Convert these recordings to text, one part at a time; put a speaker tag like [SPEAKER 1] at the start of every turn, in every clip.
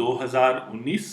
[SPEAKER 1] 2019,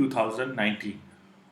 [SPEAKER 1] 2019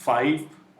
[SPEAKER 1] 5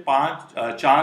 [SPEAKER 1] 4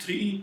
[SPEAKER 1] 3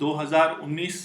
[SPEAKER 1] 2019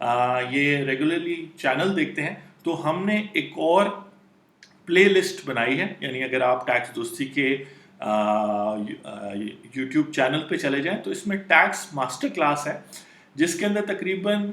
[SPEAKER 1] یہ regularly channel دیکھتے ہیں تو ہم نے ایک اور پلے لسٹ بنائی ہے. یعنی اگر آپ ٹیکس دوستی کے یوٹیوب چینل پہ چلے جائیں تو اس میں ٹیکس ماسٹر کلاس ہے جس کے اندر تقریباً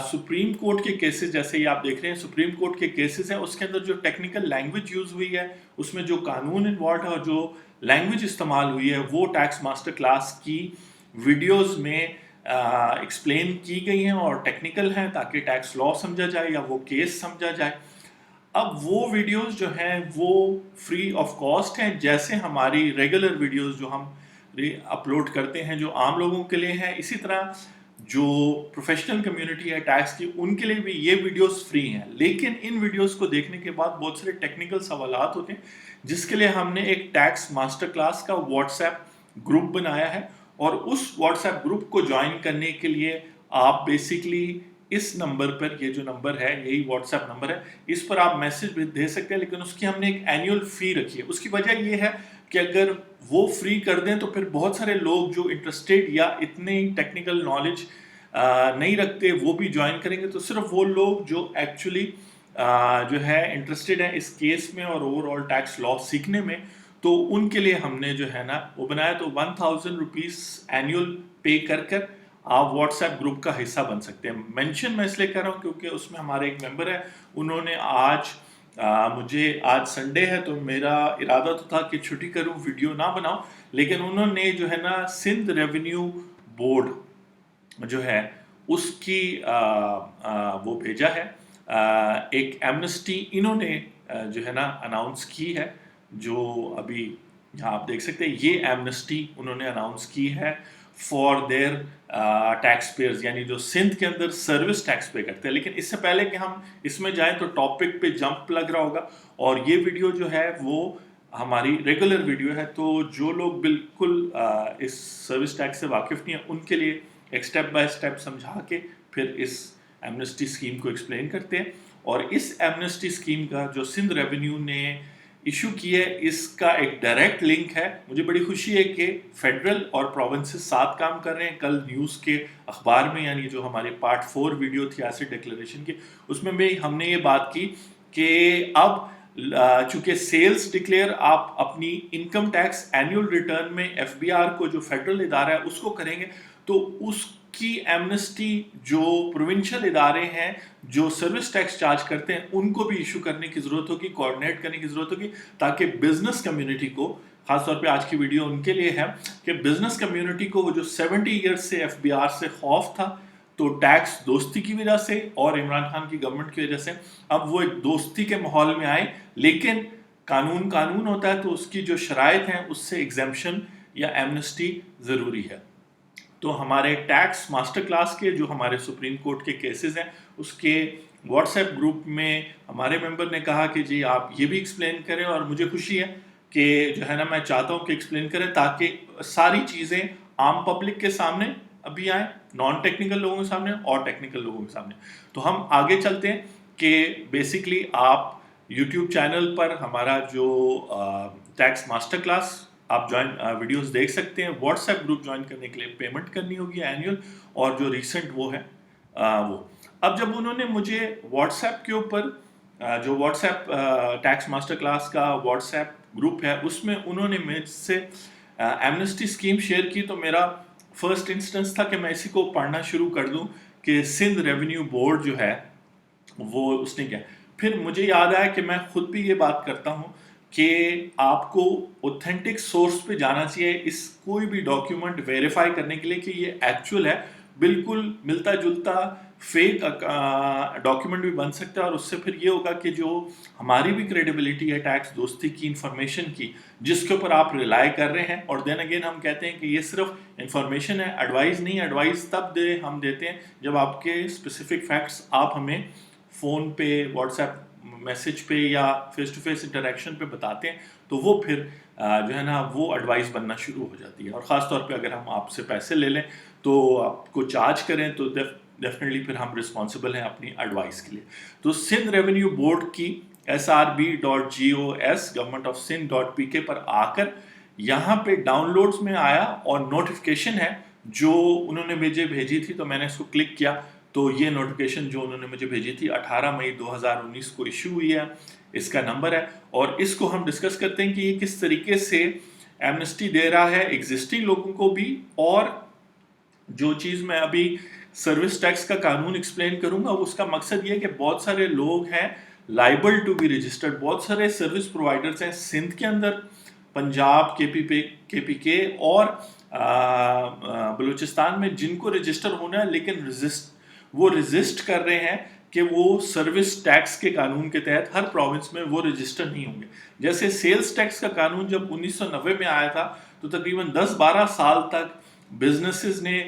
[SPEAKER 1] سپریم کورٹ کے کیسز, جیسے یہ آپ دیکھ رہے ہیں سپریم کورٹ کے کیسز ہیں, اس کے اندر جو ٹیکنیکل لینگویج یوز ہوئی ہے, اس میں جو قانون انوالوڈ ہے اور جو لینگویج استعمال ہوئی ہے وہ ٹیکس ماسٹر کلاس کی ویڈیوز میں ایکسپلین کی گئی ہیں اور ٹیکنیکل ہیں تاکہ ٹیکس لا سمجھا جائے یا وہ کیس سمجھا جائے. اب وہ ویڈیوز جو ہیں وہ فری آف کاسٹ ہیں, جیسے ہماری ریگولر ویڈیوز جو ہم اپلوڈ کرتے ہیں جو عام لوگوں کے لیے ہیں, اسی طرح جو پروفیشنل کمیونٹی ہے ٹیکس کی ان کے لیے بھی یہ ویڈیوز فری ہیں. لیکن ان ویڈیوز کو دیکھنے کے بعد بہت سارے ٹیکنیکل سوالات ہوتے ہیں جس کے لیے ہم نے ایک ٹیکس ماسٹر کلاس کا واٹس ایپ گروپ بنایا ہے, اور اس واٹس ایپ گروپ کو جوائن کرنے کے لیے آپ بیسکلی اس نمبر پر, یہ جو نمبر ہے یہی واٹس ایپ نمبر ہے, اس پر آپ میسج بھی دے سکتے ہیں. لیکن اس کی ہم نے ایک اینیول فی رکھی ہے. اس کی وجہ یہ ہے کہ اگر وہ فری کر دیں تو پھر بہت سارے لوگ جو انٹرسٹیڈ یا اتنے ٹیکنیکل نالج نہیں رکھتے وہ بھی جوائن کریں گے. تو صرف وہ لوگ جو ایکچولی جو ہے انٹرسٹیڈ ہیں اس کیس میں اور اوور آل ٹیکس لا سیکھنے میں, تو ان کے لیے ہم نے جو ہے نا وہ بنایا. تو 1000 روپیز اینیول پے کر آپ واٹس ایپ گروپ کا حصہ بن سکتے ہیں. مینشن میں اس لیے کر رہا ہوں کیونکہ اس میں ہمارے ایک ممبر ہے, انہوں نے آج سنڈے ہے تو میرا ارادہ تو تھا کہ چھٹی کروں, ویڈیو نہ بناؤں, لیکن انہوں نے جو ہے نا سندھ ریونیو بورڈ جو ہے اس کی وہ بھیجا ہے ایک ایمنسٹی, انہوں نے جو ہے نا اناؤنس کی ہے, جو ابھی یہاں آپ دیکھ سکتے ہیں یہ ایمنسٹی انہوں نے اناؤنس کی ہے فار دیر ٹیکس پیئرز, یعنی جو سندھ کے اندر سروس ٹیکس پے کرتے ہیں. لیکن اس سے پہلے کہ ہم اس میں جائیں تو ٹاپک پہ جمپ لگ رہا ہوگا, اور یہ ویڈیو جو ہے وہ ہماری ریگولر ویڈیو ہے. تو جو لوگ بالکل اس سروس ٹیکس سے واقف نہیں ہیں ان کے لیے ایک سٹیپ بائی سٹیپ سمجھا کے پھر اس ایمنسٹی اسکیم کو ایکسپلین کرتے ہیں. اور اس ایمنسٹی اسکیم کا جو سندھ ریونیو نے ایشو کی ہے اس کا ایک ڈائریکٹ لنک ہے. مجھے بڑی خوشی ہے کہ فیڈرل اور پروونسز ساتھ کام کر رہے ہیں. کل نیوز کے اخبار میں, یعنی جو ہماری پارٹ 4 ویڈیو تھی ایسٹ ڈکلیریشن کی, اس میں بھی ہم نے یہ بات کی کہ اب چونکہ سیلز ڈکلیئر آپ اپنی انکم ٹیکس اینیول ریٹرن میں ایف بی آر کو جو فیڈرل ادارہ ہے اس کو کریں گے, تو اس کی ایمنسٹی جو پروونشل ادارے ہیں جو سروس ٹیکس چارج کرتے ہیں ان کو بھی ایشو کرنے کی ضرورت ہوگی, کوآرڈینیٹ کرنے کی ضرورت ہوگی, تاکہ بزنس کمیونٹی کو, خاص طور پہ آج کی ویڈیو ان کے لیے ہے کہ بزنس کمیونٹی کو جو 70 ایئرز سے ایف بی آر سے خوف تھا, تو ٹیکس دوستی کی وجہ سے اور عمران خان کی گورنمنٹ کی وجہ سے اب وہ ایک دوستی کے ماحول میں آئے. لیکن قانون ہوتا ہے تو اس کی جو شرائط ہیں اس سے ایگزیمپشن یا ایمنسٹی ضروری ہے. تو ہمارے ٹیکس ماسٹر کلاس کے جو ہمارے سپریم کورٹ کے کیسز ہیں اس کے واٹس ایپ گروپ میں ہمارے ممبر نے کہا کہ جی آپ یہ بھی ایکسپلین کریں, اور مجھے خوشی ہے کہ جو ہے نا میں چاہتا ہوں کہ ایکسپلین کریں تاکہ ساری چیزیں عام پبلک کے سامنے ابھی آئیں, نان ٹیکنیکل لوگوں کے سامنے اور ٹیکنیکل لوگوں کے سامنے. تو ہم آگے چلتے ہیں کہ بیسکلی آپ یوٹیوب چینل پر ہمارا جو ٹیکس ماسٹر کلاس آپ جوائن ویڈیوز دیکھ سکتے ہیں. واٹس ایپ گروپ جوائن کرنے کے لیے پیمنٹ کرنی ہوگی اینیول, اور جو ریسنٹ وہ ہے وہ. اب جب انہوں نے مجھے واٹس ایپ کے اوپر جو WhatsApp tax master class کا واٹس ایپ گروپ ہے اس میں انہوں نے مجھ سے ایمنسٹی اسکیم شیئر کی, تو میرا فرسٹ انسٹنس تھا کہ میں اسی کو پڑھنا شروع کر دوں کہ سندھ ریونیو بورڈ جو ہے وہ اس نے کیا. پھر مجھے یاد آیا کہ میں خود بھی یہ بات کرتا ہوں کہ آپ کو اوتھینٹک سورس پہ جانا چاہیے اس کوئی بھی ڈاکیومنٹ ویریفائی کرنے کے لیے کہ یہ ایکچوئل ہے. بالکل ملتا جلتا فیک ڈاکیومنٹ بھی بن سکتا ہے, اور اس سے پھر یہ ہوگا کہ جو ہماری بھی کریڈیبلٹی ہے ٹیکس دوستی کی انفارمیشن کی جس کے اوپر آپ ریلائی کر رہے ہیں, اور دین اگین ہم کہتے ہیں کہ یہ صرف انفارمیشن ہے, ایڈوائز نہیں. ایڈوائز تب ہم دیتے ہیں جب آپ کے اسپیسیفک فیکٹس آپ ہمیں فون پہ, واٹس ایپ میسج پہ یا فیس ٹو فیس انٹریکشن پہ بتاتے ہیں, تو وہ پھر جو ہے نا وہ ایڈوائز بننا شروع ہو جاتی ہے. اور خاص طور پہ اگر ہم آپ سے پیسے لے لیں تو آپ کو چارج کریں تو ڈیفینیٹلی پھر ہم رسپانسبل ہیں اپنی ایڈوائس کے لیے. تو سندھ ریونیو بورڈ کی srb.gos government.sindh.pk پر آ کر یہاں پہ ڈاؤن لوڈز میں آیا اور نوٹیفیکیشن ہے جو انہوں نے مجھے بھیجی تھی, تو میں نے اس کو کلک کیا تو یہ نوٹیفیکیشن جو انہوں نے مجھے بھیجی تھی 18 مئی 2019 کو ایشو ہوئی ہے. اس کا نمبر ہے اور اس کو ہم ڈسکس کرتے ہیں کہ یہ کس طریقے سے ایمنسٹی دے رہا ہے ایگزسٹنگ لوگوں کو بھی. اور جو چیز میں ابھی سروس ٹیکس کا قانون ایکسپلین کروں گا اس کا مقصد یہ ہے کہ بہت سارے لوگ ہیں لائبل ٹو بی رجسٹرڈ. بہت سارے سروس پرووائڈرز ہیں سندھ کے اندر, پنجاب, کے پی کے اور بلوچستان میں جن کو رجسٹر ہونا ہے لیکن وہ رجسٹ کر رہے ہیں کہ وہ سروس ٹیکس کے قانون کے تحت ہر پروونس میں وہ رجسٹر نہیں ہوں گے. جیسے سیلز ٹیکس کا قانون جب 1990 میں آیا تھا تو تقریباً 10-12 سال تک بزنسز نے,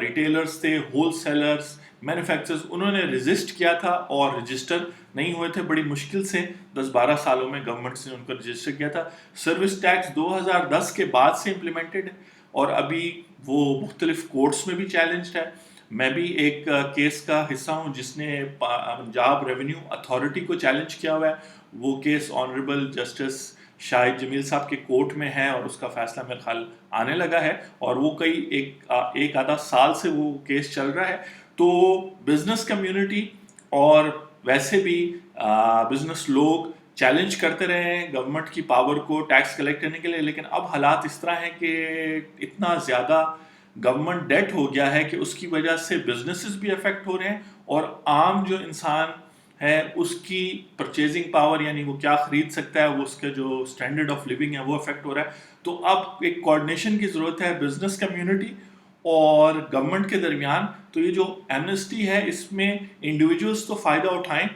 [SPEAKER 1] ریٹیلرز تھے, ہول سیلرز, مینوفیکچررز, انہوں نے رجسٹ کیا تھا اور رجسٹر نہیں ہوئے تھے. بڑی مشکل سے 10-12 سالوں میں گورنمنٹ نے ان کو رجسٹر کیا تھا. سروس ٹیکس 2010 کے بعد سے امپلیمنٹڈ ہے اور ابھی وہ مختلف کورٹس میں بھی چیلنجڈ ہے. میں بھی ایک کیس کا حصہ ہوں جس نے پنجاب ریونیو اتھارٹی کو چیلنج کیا ہوا ہے. وہ کیس آنریبل جسٹس شاہد جمیل صاحب کے کورٹ میں ہے اور اس کا فیصلہ میرے خیال آنے لگا ہے اور وہ کئی ایک آدھا سال سے وہ کیس چل رہا ہے. تو بزنس کمیونٹی اور ویسے بھی بزنس لوگ چیلنج کرتے رہے ہیں گورنمنٹ کی پاور کو ٹیکس کلیکٹ کرنے کے لیے, لیکن اب حالات اس طرح ہیں کہ اتنا زیادہ گورنمنٹ ڈیٹ ہو گیا ہے کہ اس کی وجہ سے بزنسز بھی افیکٹ ہو رہے ہیں اور عام جو انسان ہے اس کی پرچیزنگ پاور یعنی وہ کیا خرید سکتا ہے, وہ اس کا جو اسٹینڈرڈ آف لیونگ ہے وہ افیکٹ ہو رہا ہے. تو اب ایک کوآرڈینیشن کی ضرورت ہے بزنس کمیونٹی اور گورنمنٹ کے درمیان. تو یہ جو ایمنسٹی ہے اس میں انڈیویجولس تو فائدہ اٹھائیں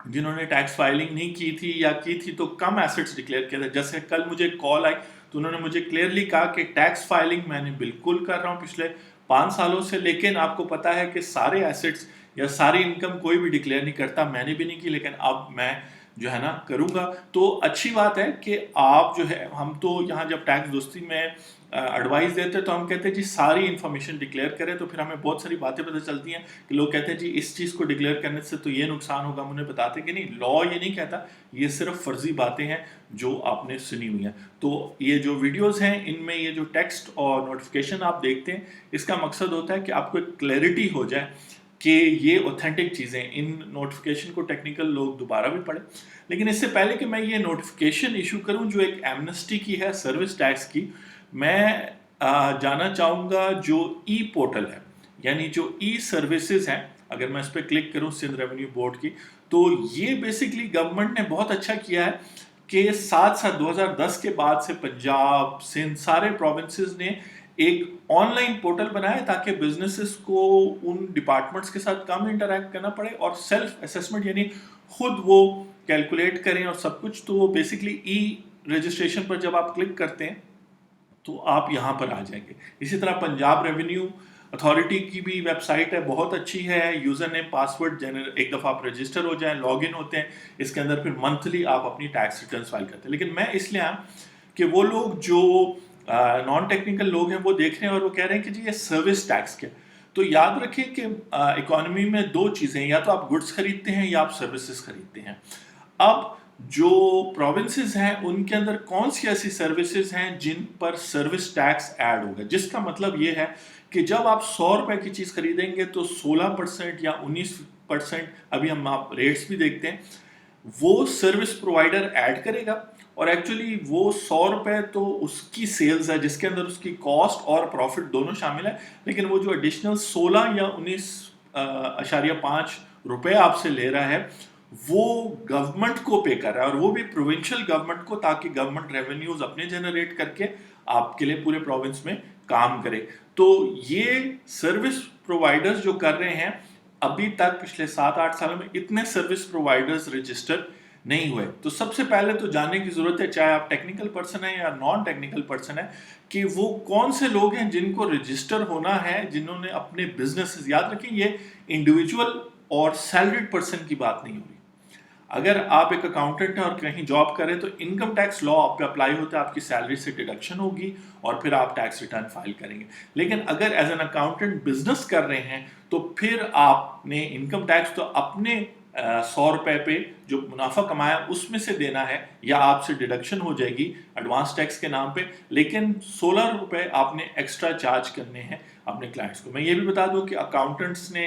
[SPEAKER 1] جنہوں نے ٹیکس فائلنگ نہیں کی تھی یا کی تھی تو کم ایسٹس ڈکلیئر کیا تھا. جیسے کل مجھے کال آئی تو انہوں نے مجھے کلیئرلی کہا کہ ٹیکس فائلنگ میں نے بالکل کر رہا ہوں پچھلے 5 سالوں سے, لیکن آپ کو پتا ہے کہ سارے ایسٹس یا ساری انکم کوئی بھی ڈکلیئر نہیں کرتا, میں نے بھی نہیں کی, لیکن اب میں جو ہے نا کروں گا. تو اچھی بات ہے کہ آپ جو ہے, ہم تو یہاں جب ٹیکس دوستی میں ایڈوائز دیتے تو ہم کہتے ہیں جی ساری انفارمیشن ڈکلیئر کریں, تو پھر ہمیں بہت ساری باتیں پتہ چلتی ہیں کہ لوگ کہتے ہیں جی اس چیز کو ڈکلیئر کرنے سے تو یہ نقصان ہوگا. ہم انہیں بتاتے ہیں کہ نہیں, لا یہ نہیں کہتا, یہ صرف فرضی باتیں ہیں جو آپ نے سنی ہوئی ہیں. تو یہ جو ویڈیوز ہیں ان میں یہ جو ٹیکسٹ اور نوٹیفیکیشن آپ دیکھتے ہیں اس کا مقصد ہوتا ہے کہ آپ کو ایک کلیئرٹی ہو جائے کہ یہ اوتھینٹک چیزیں. ان نوٹیفیکیشن کو ٹیکنیکل لوگ دوبارہ بھی پڑھیں, لیکن اس سے پہلے کہ میں یہ نوٹیفیکیشن ایشو کروں جو ایک ایمنسٹی کی ہے سروس ٹیکس کی, میں جانا چاہوں گا جو ای پورٹل ہے یعنی جو ای سروسز ہیں. اگر میں اس پہ کلک کروں سندھ ریونیو بورڈ کی, تو یہ بیسکلی گورنمنٹ نے بہت اچھا کیا ہے کہ ساتھ 2010 کے بعد سے پنجاب, سندھ, سارے پروونسز نے ایک آن لائن پورٹل بنایا تاکہ بزنسز کو ان ڈپارٹمنٹس کے ساتھ کم انٹریکٹ کرنا پڑے اور سیلف اسیسمنٹ یعنی خود وہ کیلکولیٹ کریں اور سب کچھ. تو وہ بیسکلی ای رجسٹریشن پر جب آپ کلک کرتے ہیں تو آپ یہاں پر آ جائیں گے. اسی طرح پنجاب ریونیو اتھارٹی کی بھی ویب سائٹ ہے, بہت اچھی ہے. یوزر نیم پاس ورڈ ایک دفعہ آپ رجسٹر ہو جائیں, لاگ ان ہوتے ہیں, اس کے اندر پھر منتھلی آپ اپنی ٹیکس ریٹرنس فائل کرتے ہیں. لیکن میں اس لیے کہ وہ لوگ جو نان ٹیکنیکل لوگ ہیں وہ دیکھ رہے ہیں اور وہ کہہ رہے ہیں کہ جی یہ سروس ٹیکس کیا. تو یاد رکھیں کہ اکانومی میں 2 چیزیں ہیں, یا تو آپ گڈس خریدتے ہیں یا آپ سروسز خریدتے ہیں. اب جو پروونسز ہیں ان کے اندر کون سی ایسی سروسز ہیں جن پر سروس ٹیکس ایڈ ہوگا, جس کا مطلب یہ ہے کہ جب آپ 100 روپے کی چیز خریدیں گے تو 16% یا 19%, ابھی ہم آپ ریٹس بھی دیکھتے ہیں, وہ سروس پرووائڈر ایڈ کرے گا. اور ایکچولی وہ 100 روپے تو اس کی سیلز ہے جس کے اندر اس کی کاسٹ اور پروفٹ دونوں شامل ہے, لیکن وہ جو ایڈیشنل 16 یا 19.5 روپے آپ سے لے رہا ہے وہ گورنمنٹ کو پے کر رہا ہے, اور وہ بھی پروونشل گورنمنٹ کو, تاکہ گورنمنٹ ریونیوز اپنے جنریٹ کر کے آپ کے لیے پورے پروونس میں کام کرے. تو یہ سروس پرووائڈرز جو کر رہے ہیں, ابھی تک پچھلے 7-8 سالوں میں اتنے سروس پرووائڈرز رجسٹر نہیں ہوئے. تو سب سے پہلے تو جاننے کی ضرورت ہے, چاہے آپ ٹیکنیکل پرسن ہیں یا نان ٹیکنیکل پرسن ہیں, کہ وہ کون سے لوگ ہیں جن کو رجسٹر ہونا ہے, جنہوں نے اپنے بزنس. یاد رکھیں یہ انڈیویجول اور سیلریڈ پرسن کی بات نہیں ہو رہی. اگر آپ ایک اکاؤنٹنٹ ہیں اور کہیں جاب کریں تو انکم ٹیکس لا آپ پہ اپلائی ہوتا ہے, آپ کی سیلری سے ڈیڈکشن ہوگی اور پھر آپ ٹیکس ریٹرن فائل کریں گے. لیکن اگر ایز این اکاؤنٹنٹ بزنس کر رہے ہیں تو پھر آپ نے انکم ٹیکس تو اپنے 100 روپے پہ جو منافع کمایا اس میں سے دینا ہے, یا آپ سے ڈیڈکشن ہو جائے گی ایڈوانس ٹیکس کے نام پہ, لیکن 16 روپے آپ نے ایکسٹرا چارج کرنے ہیں اپنے کلائنٹس کو. میں یہ بھی بتا دوں کہ اکاؤنٹنٹس نے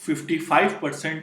[SPEAKER 1] 55%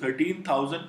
[SPEAKER 1] 13,000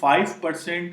[SPEAKER 1] 5%,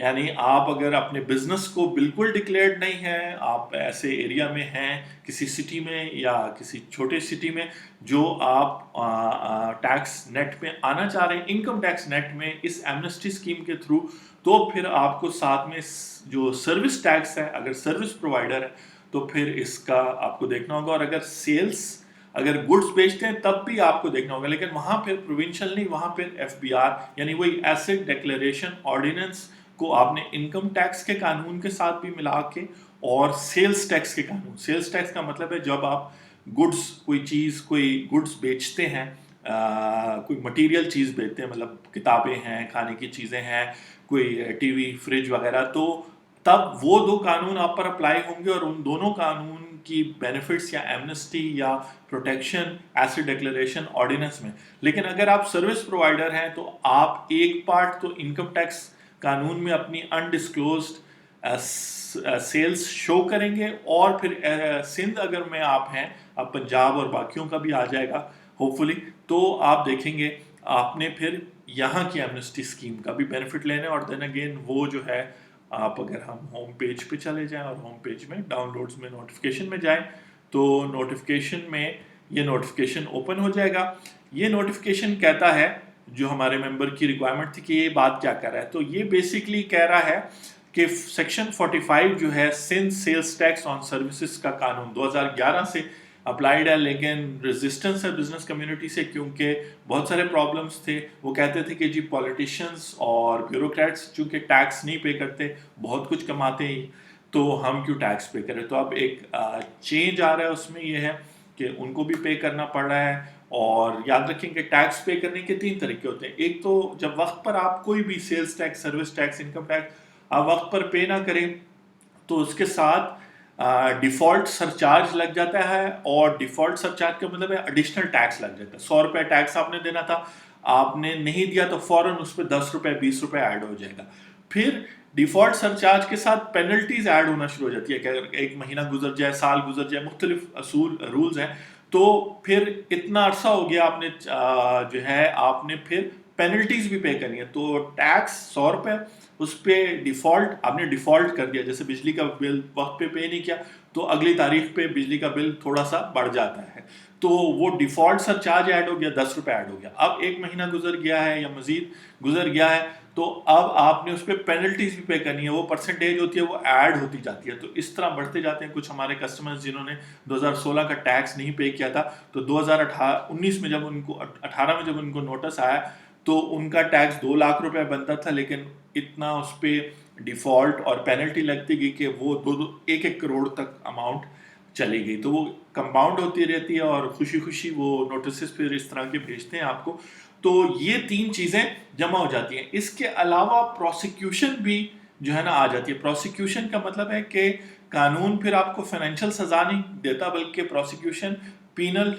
[SPEAKER 1] یعنی آپ اگر اپنے بزنس کو بالکل ڈکلیئرڈ نہیں ہے، آپ ایسے ایریا میں ہیں کسی سٹی میں یا کسی چھوٹے سٹی میں جو آپ ٹیکس نیٹ میں آنا چاہ رہے ہیں، انکم ٹیکس نیٹ میں اس ایمنسٹی اسکیم کے تھرو، تو پھر آپ کو ساتھ میں جو سروس ٹیکس ہے، اگر سروس پرووائڈر ہے تو پھر اس کا آپ کو دیکھنا ہوگا، اور اگر سیلز اگر گڈس بیچتے ہیں تب بھی آپ کو دیکھنا ہوگا، لیکن وہاں پھر پروونشل نہیں، وہاں پھر ایف بی آر یعنی وہی ایسٹ ڈیکلیریشن آرڈیننس کو آپ نے انکم ٹیکس کے قانون کے ساتھ بھی ملا کے، اور سیلز ٹیکس کے قانون، سیلز ٹیکس کا مطلب ہے جب آپ گڈس کوئی چیز کوئی گڈس بیچتے ہیں، کوئی مٹیریل چیز بیچتے ہیں، مطلب کتابیں ہیں، کھانے کی چیزیں ہیں، کوئی ٹی وی فریج وغیرہ، تو تب وہ دو قانون آپ پر اپلائی ہوں گے، اور ان دونوں قانون کی بینیفٹس یا ایمنسٹی یا پروٹیکشن ایسٹ ڈیکلیریشن آرڈیننس میں. لیکن اگر آپ سروس پرووائڈر ہیں تو آپ ایک پارٹ تو انکم ٹیکس قانون میں اپنی انڈسکلوزڈ سیلز شو کریں گے، اور پھر سندھ اگر میں آپ ہیں، اب پنجاب اور باقیوں کا بھی آ جائے گا ہوپ فلی، تو آپ دیکھیں گے آپ نے پھر یہاں کی ایمنسٹی اسکیم کا بھی بینیفٹ لینا ہے. اور دین اگین وہ جو ہے، آپ اگر ہم ہوم پیج پہ چلے جائیں اور ہوم پیج میں ڈاؤن لوڈز میں نوٹیفیکیشن میں جائیں تو نوٹیفیکیشن میں یہ نوٹیفیکیشن اوپن ہو جائے گا. یہ نوٹیفیکیشن کہتا ہے، جو ہمارے ممبر کی ریکوائرمنٹ تھی کہ یہ بات کیا کر رہا ہے، تو یہ بیسکلی کہہ رہا ہے کہ سیکشن 45 جو ہے Sindh sales tax on services کا قانون 2011 سے اپلائیڈ ہے، لیکن ریزسٹنس ہے بزنس کمیونٹی سے، کیونکہ بہت سارے پرابلمس تھے. وہ کہتے تھے کہ جی پولیٹیشینس اور بیوروکریٹس چونکہ ٹیکس نہیں پے کرتے، بہت کچھ کماتے ہی، تو ہم کیوں ٹیکس پے کریں. تو اب ایک چینج آ رہا ہے، اس میں یہ ہے کہ ان کو بھی پے کرنا پڑ رہا ہے. اور یاد رکھیں کہ ٹیکس پے کرنے کے 3 طریقے ہوتے ہیں. ایک تو جب وقت پر آپ کوئی بھی sales tax, service tax, income tax آپ وقت پر پے نہ کریں تو اس کے ساتھ ڈیفالٹ سرچارج لگ جاتا ہے، اور ڈیفالٹ سرچارج کا مطلب ہے ایڈیشنل ٹیکس لگ جاتا ہے. 100 روپے ٹیکس آپ نے دینا تھا، آپ نے نہیں دیا تو فوراً اس پہ 10 روپے 20 روپے ایڈ ہو جائے گا. پھر ڈیفالٹ سرچارج کے ساتھ پینلٹیز ایڈ ہونا شروع ہو جاتی ہے کہ اگر 1 مہینہ گزر جائے، سال گزر جائے، مختلف اصول رولز ہیں، تو پھر اتنا عرصہ ہو گیا آپ نے جو ہے آپ نے پھر پینلٹیز بھی پے کرنی ہے. تو ٹیکس 100 روپے اس پہ ڈیفالٹ آپ نے ڈیفالٹ کر دیا، جیسے بجلی کا بل وقت پہ پے نہیں کیا تو اگلی تاریخ پہ بجلی کا بل تھوڑا سا بڑھ جاتا ہے، تو وہ ڈیفالٹ سرچارج ایڈ ہو گیا، 10 روپے ایڈ ہو گیا. اب 1 مہینہ گزر گیا ہے یا مزید گزر گیا ہے تو اب آپ نے اس پہ پینلٹیز بھی پے کرنی ہے، وہ پرسنٹیج ہوتی ہے وہ ایڈ ہوتی جاتی ہے. تو اس طرح بڑھتے جاتے ہیں. کچھ ہمارے کسٹمرز جنہوں نے 2016 کا ٹیکس نہیں پے کیا تھا، تو 2019 میں جب ان کو 18 میں جب ان کو نوٹس آیا تو ان کا ٹیکس 2 لاکھ روپے بنتا تھا، لیکن اتنا اس پہ ڈیفالٹ اور پینلٹی لگتی گئی کہ وہ 1-1 کروڑ تک اماؤنٹ چلی گئی. تو وہ کمپاؤنڈ ہوتی رہتی ہے، اور خوشی خوشی وہ نوٹسز پھر اس طرح کے بھیجتے ہیں آپ کو. تو یہ 3 چیزیں جمع ہو جاتی ہیں. اس کے علاوہ پروسیکیوشن بھی جو ہے نا آ جاتی ہے. پروسیکیوشن کا مطلب ہے کہ قانون پھر آپ کو فائنینشیل سزا نہیں دیتا، بلکہ پروسیکیوشن پینل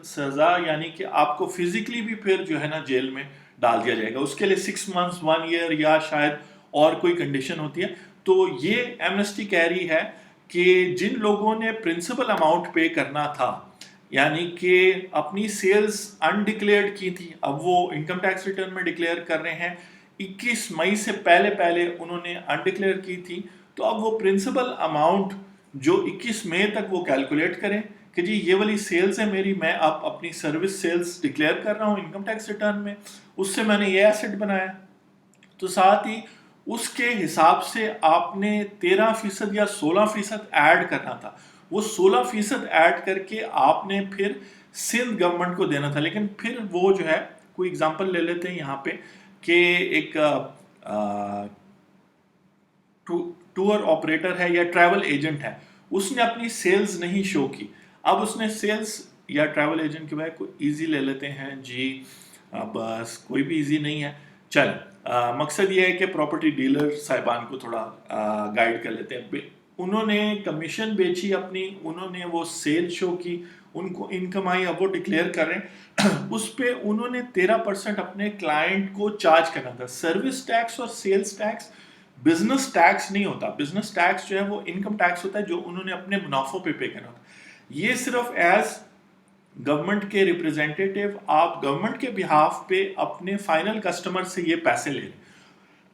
[SPEAKER 1] سزا، یعنی کہ آپ کو فزیکلی بھی پھر جو ہے نا جیل میں ڈال دیا جائے گا. اس کے لیے 6 months 1 year یا شاید اور کوئی کنڈیشن ہوتی ہے. تو یہ ایمنسٹی کہہ رہی ہے کہ جن لوگوں نے پرنسپل اماؤنٹ پے کرنا تھا، یعنی کہ اپنی سیلز انڈکلیئرڈ کی تھی، اب وہ انکم ٹیکس ریٹرن میں ڈکلیئر کر رہے ہیں، 21 مئی سے پہلے انہوں نے انڈکلیئر کی تھی، تو اب وہ پرنسپل اماؤنٹ جو 21 مئی تک وہ کیلکولیٹ کریں کہ جی یہ والی سیلز ہے میری، میں اب اپنی سروس سیلز ڈکلیئر کر رہا ہوں انکم ٹیکس ریٹرن میں، اس سے میں نے یہ ایسٹ بنایا. تو ساتھ ہی اس کے حساب سے آپ نے 13% یا 16% ایڈ کرنا تھا. وہ 16% ایڈ کر کے آپ نے پھر سندھ گورنمنٹ کو دینا تھا. لیکن پھر وہ جو ہے، کوئی اگزامپل لے لیتے ہیں یہاں پہ کہ ایک ٹور آپریٹر ہے یا ٹریول ایجنٹ ہے، اس نے اپنی سیلز نہیں شو کی. اب اس نے سیلز یا ٹریول ایجنٹ کے بھائی کوئی ایزی لے لیتے ہیں جی، بس کوئی بھی ایزی نہیں ہے، چل مقصد یہ ہے کہ پراپرٹی ڈیلر صاحبان کو تھوڑا گائیڈ کر لیتے ہیں. انہوں نے کمیشن بیچی اپنی، انہوں نے وہ سیل شو کی، ان کو انکم آئی، اب وہ ڈکلیئر کر رہے ہیں. اس پہ انہوں نے 13% اپنے کلائنٹ کو چارج کرنا تھا. سروس ٹیکس اور سیلز ٹیکس بزنس ٹیکس نہیں ہوتا. بزنس ٹیکس جو ہے وہ انکم ٹیکس ہوتا ہے جو انہوں نے اپنے منافعوں پہ پے کرنا ہوتا ہے. یہ صرف ایز گورنمنٹ کے ریپرزینٹیٹیو آپ گورنمنٹ کے بہاف پہ اپنے فائنل کسٹمر سے یہ پیسے لے لیں.